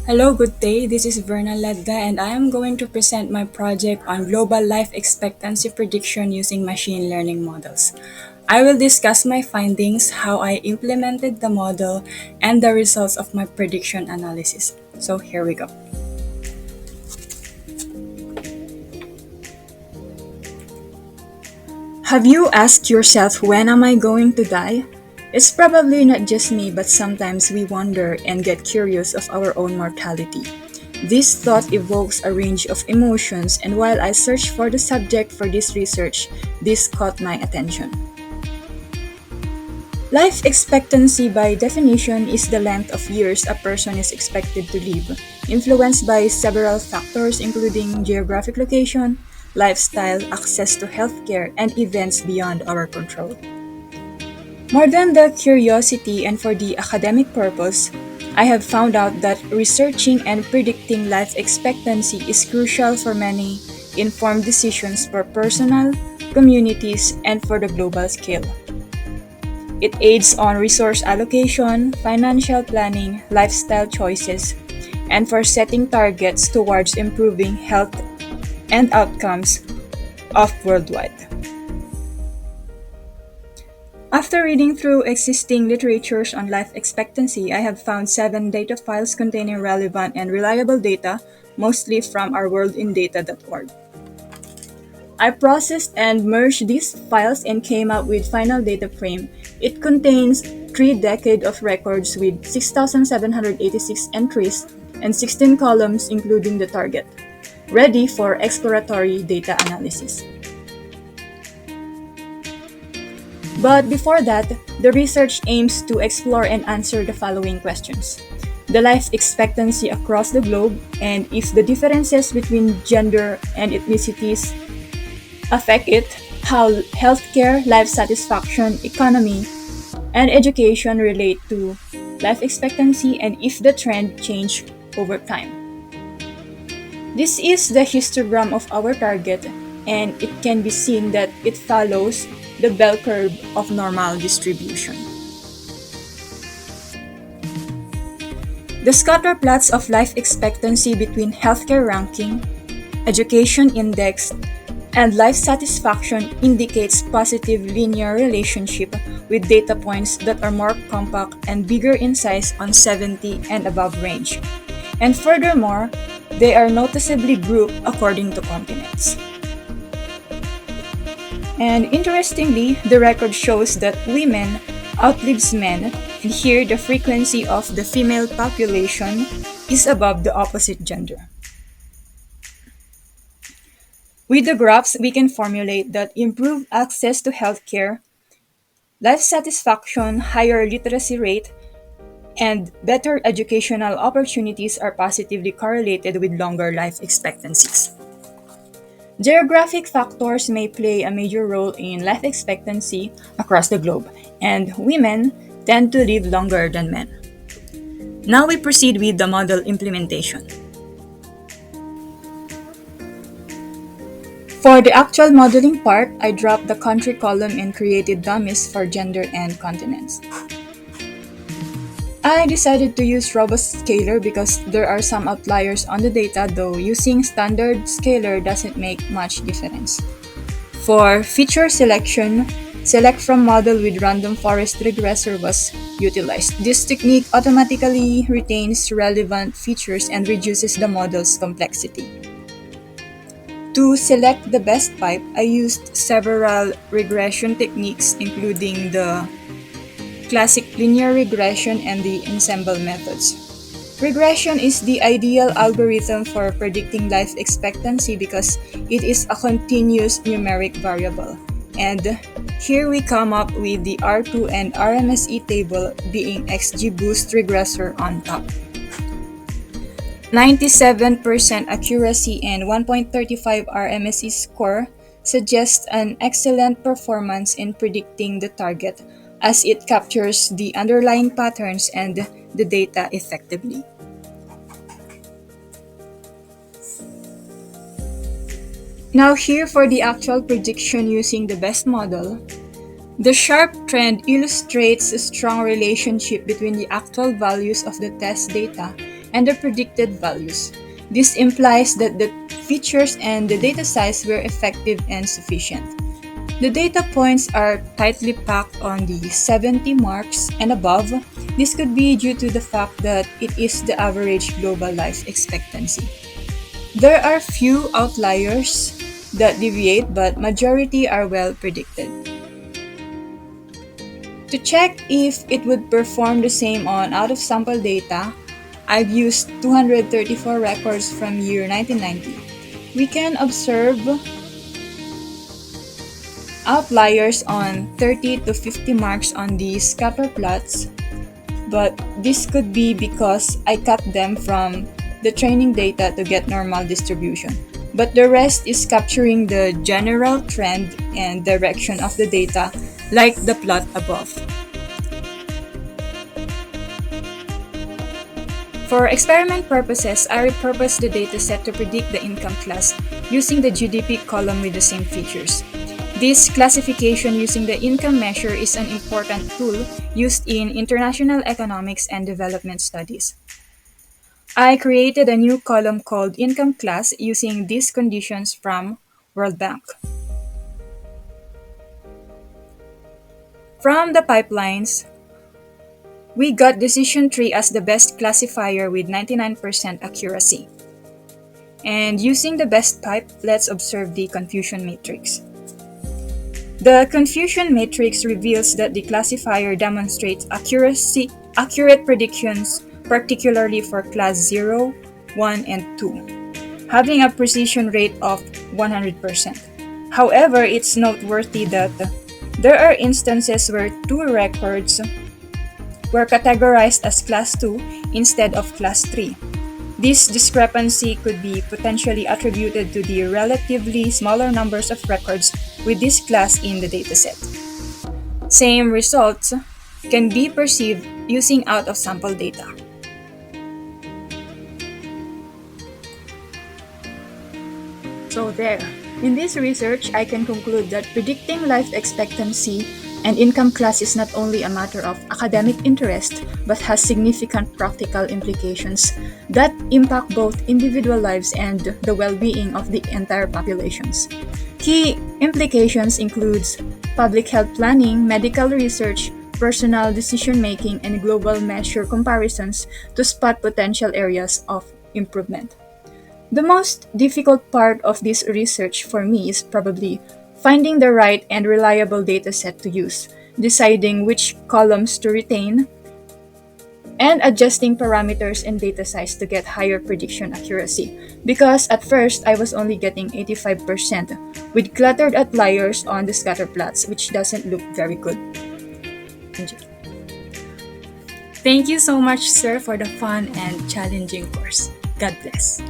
Hello, good day. This is Verna Leda, and I am going to present my project on global life expectancy prediction using machine learning models. I will discuss my findings, how I implemented the model, and the results of my prediction analysis. So here we go. Have you asked yourself, when am I going to die? It's probably not just me, but sometimes we wonder and get curious of our own mortality. This thought evokes a range of emotions, and while I searched for the subject for this research, this caught my attention. Life expectancy, by definition, is the length of years a person is expected to live, influenced by several factors including geographic location, lifestyle, access to healthcare, and events beyond our control. More than the curiosity and for the academic purpose, I have found out that researching and predicting life expectancy is crucial for many informed decisions for personal, communities, and for the global scale. It aids on resource allocation, financial planning, lifestyle choices, and for setting targets towards improving health and outcomes of worldwide. After reading through existing literatures on life expectancy, I have found 7 data files containing relevant and reliable data, mostly from our worldindata.org. I processed and merged these files and came up with final data frame. It contains 3 decades of records with 6,786 entries and 16 columns including the target, ready for exploratory data analysis. But before that, the research aims to explore and answer the following questions: the life expectancy across the globe, and if the differences between gender and ethnicities affect it, how healthcare, life satisfaction, economy, and education relate to life expectancy, and if the trend change over time. This is the histogram of our target, and it can be seen that it follows the bell curve of normal distribution. The scatter plots of life expectancy between healthcare ranking, education index, and life satisfaction indicates positive linear relationship with data points that are more compact and bigger in size on 70 and above range. And furthermore, they are noticeably grouped according to continents. And interestingly, the record shows that women outlives men, and here the frequency of the female population is above the opposite gender. With the graphs, we can formulate that improved access to healthcare, life satisfaction, higher literacy rate, and better educational opportunities are positively correlated with longer life expectancies. Geographic factors may play a major role in life expectancy across the globe, and women tend to live longer than men. Now we proceed with the model implementation. For the actual modeling part, I dropped the country column and created dummies for gender and continents. I decided to use robust scaler because there are some outliers on the data, though using standard scaler doesn't make much difference. For feature selection, select from model with random forest regressor was utilized. This technique automatically retains relevant features and reduces the model's complexity. To select the best pipe, I used several regression techniques including the classic linear regression and the ensemble methods. Regression is the ideal algorithm for predicting life expectancy because it is a continuous numeric variable. And here we come up with the R2 and RMSE table being XGBoost regressor on top. 97% accuracy and 1.35 RMSE score suggests an excellent performance in predicting the target as it captures the underlying patterns and the data effectively. Now here for the actual prediction using the best model. The sharp trend illustrates a strong relationship between the actual values of the test data and the predicted values. This implies that the features and the data size were effective and sufficient. The data points are tightly packed on the 70 marks and above. This could be due to the fact that it is the average global life expectancy. There are few outliers that deviate, but majority are well predicted. To check if it would perform the same on out-of-sample data, I've used 234 records from year 1990. We can observe outliers on 30 to 50 marks on these scatter plots, but this could be because I cut them from the training data to get normal distribution. But the rest is capturing the general trend and direction of the data, like the plot above. For experiment purposes, I repurposed the dataset to predict the income class using the GDP column with the same features. This classification using the income measure is an important tool used in international economics and development studies. I created a new column called Income Class using these conditions from World Bank. From the pipelines, we got decision tree as the best classifier with 99% accuracy. And using the best pipe, let's observe the confusion matrix. The confusion matrix reveals that the classifier demonstrates accurate predictions, particularly for class 0, 1, and 2, having a precision rate of 100%. However, it's noteworthy that there are instances where two records were categorized as class 2 instead of class 3. This discrepancy could be potentially attributed to the relatively smaller numbers of records with this class in the dataset. Same results can be perceived using out-of-sample data. So there. In this research, I can conclude that predicting life expectancy and income class is not only a matter of academic interest, but has significant practical implications that impact both individual lives and the well-being of the entire populations. Key implications include public health planning, medical research, personal decision-making, and global measure comparisons to spot potential areas of improvement. The most difficult part of this research for me is probably finding the right and reliable dataset to use, deciding which columns to retain, and adjusting parameters and data size to get higher prediction accuracy. Because at first, I was only getting 85% with cluttered outliers on the scatter plots, which doesn't look very good. Thank you so much, sir, for the fun and challenging course. God bless.